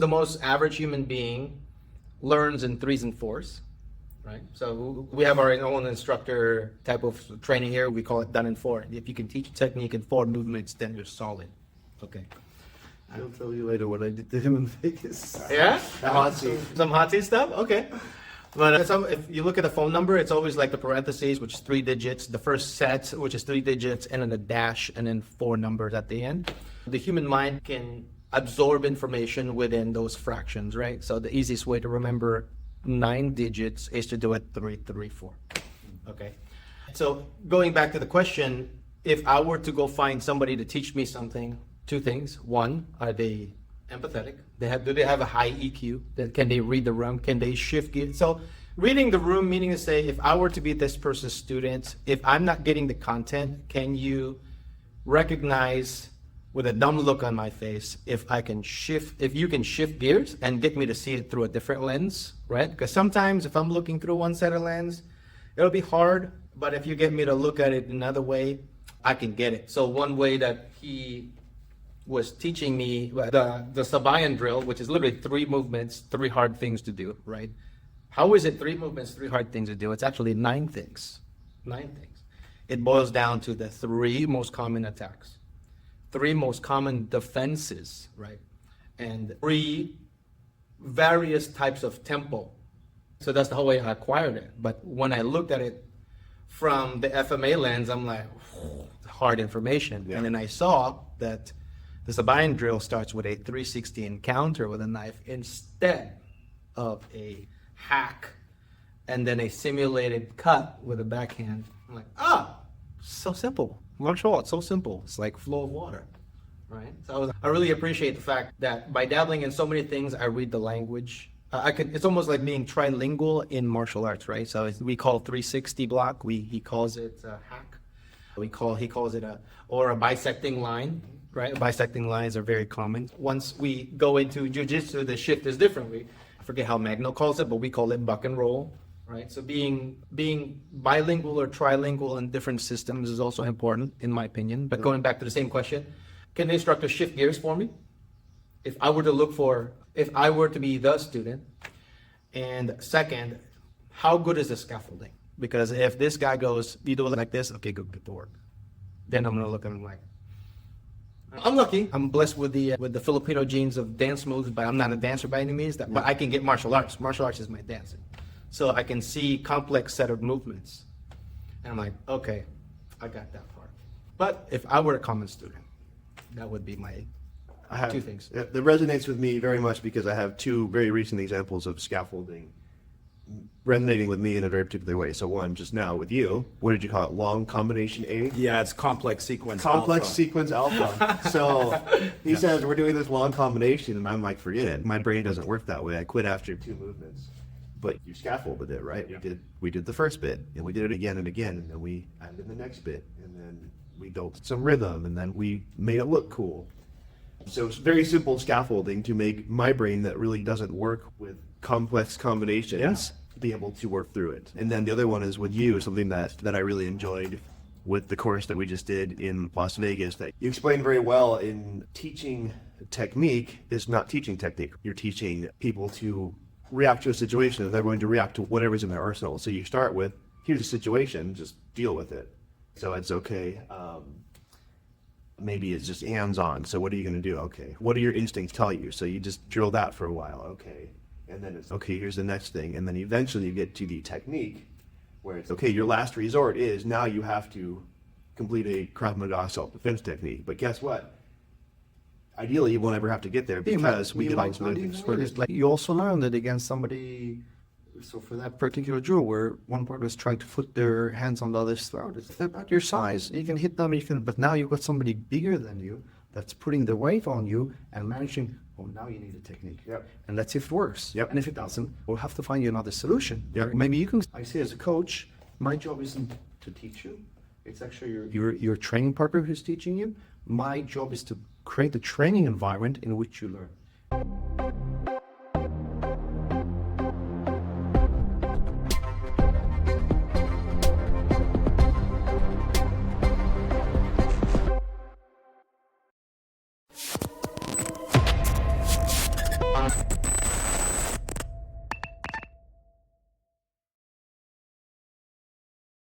The most average human being learns in 3s and 4s, right? So we have our own instructor type of training here. We call it done in 4. If you can teach a technique in 4 movements, then you're solid. Okay. I'll tell you later what I did to him in Vegas. Yeah? Hot seat. Some hot seat stuff? Okay. But if you look at the phone number, it's always like the parentheses, which is 3 digits, the first set, which is 3 digits, and then a dash, and then 4 numbers at the end. The human mind can absorb information within those fractions, right? So the easiest way to remember 9 digits is to do it 3, 3, 4. Okay. So going back to the question, if I were to go find somebody to teach me something, 2 things. One, are they empathetic? Do they have a high EQ? Can they read the room? Can they shift gears? So reading the room, meaning to say, if I were to be this person's student, if I'm not getting the content, can you recognize with a dumb look on my face if you can shift gears and get me to see it through a different lens, right? Because sometimes if I'm looking through one set of lens, it'll be hard, but if you get me to look at it another way, I can get it. So one way that he was teaching me the Sabayan drill, which is literally 3 movements, 3 hard things to do, right? How is it 3 movements, 3 hard things to do? It's actually 9 things. 9 things. It boils down to the 3 most common attacks, 3 most common defenses, right? And 3 various types of tempo. So that's the whole way I acquired it. But when I looked at it from the FMA lens, I'm like, hard information. Yeah. And then I saw that the Sabayan drill starts with a 360 encounter with a knife instead of a hack and then a simulated cut with a backhand. I'm like, so simple. Martial arts, so simple. It's like flow of water, right? So I really appreciate the fact that by dabbling in so many things, I read the language. It's almost like being trilingual in martial arts, right? So we call 360 block. He calls it a hack. He calls it a bisecting line, right? Bisecting lines are very common. Once we go into jiu-jitsu, the shift is different. I forget how Magno calls it, but we call it buck and roll, right? So being bilingual or trilingual in different systems is also important, in my opinion. But going back to the same question, can the instructor shift gears for me? If I were to be the student, and second, how good is the scaffolding? Because if this guy goes, you do it like this, okay, good, get to work. Then I'm gonna look at him like, I'm lucky. I'm blessed with the Filipino genes of dance moves, but I'm not a dancer by any means. But I can get martial arts. Martial arts is my dancing, so I can see complex set of movements, and I'm like, okay, I got that part. But if I were a common student, that would be my 2 things. That resonates with me very much because I have 2 very recent examples of scaffolding resonating with me in a very particular way. So one, just now with you, what did you call it? Long combination A? Yeah, it's complex sequence Complex alpha. sequence alpha. So he says, we're doing this long combination, and I'm like, forget it. My brain doesn't work that way. I quit after 2 movements. But you scaffolded it, right? Yeah. We did the first bit, and we did it again and again, and then we added the next bit, and then we built some rhythm, and then we made it look cool. So it's very simple scaffolding to make my brain that really doesn't work with complex combinations be able to work through it. And then the other one is with you, something that I really enjoyed with the course that we just did in Las Vegas, that you explained very well in teaching technique is not teaching technique. You're teaching people to react to a situation, and they're going to react to whatever's in their arsenal. So you start with, here's a situation, just deal with it. So it's okay. Maybe it's just hands-on. So what are you going to do? Okay. What do your instincts tell you? So you just drill that for a while. Okay. And then it's, okay, here's the next thing. And then eventually you get to the technique where it's, okay, your last resort is now you have to complete a Krav Maga self-defense technique. But guess what? Ideally, you won't ever have to get there because we did all those things. Like you also learned it against somebody. So for that particular drill where one part was trying to put their hands on the other's throat, it's about your size. You can hit them, but now you've got somebody bigger than you that's putting the weight on you and managing, now you need a technique. Yep. And let's see if it works. Yep. And if it doesn't, we'll have to find you another solution. Yep. Maybe you can, I say as a coach, my job isn't to teach you. It's actually your training partner who's teaching you. My job is to create the training environment in which you learn.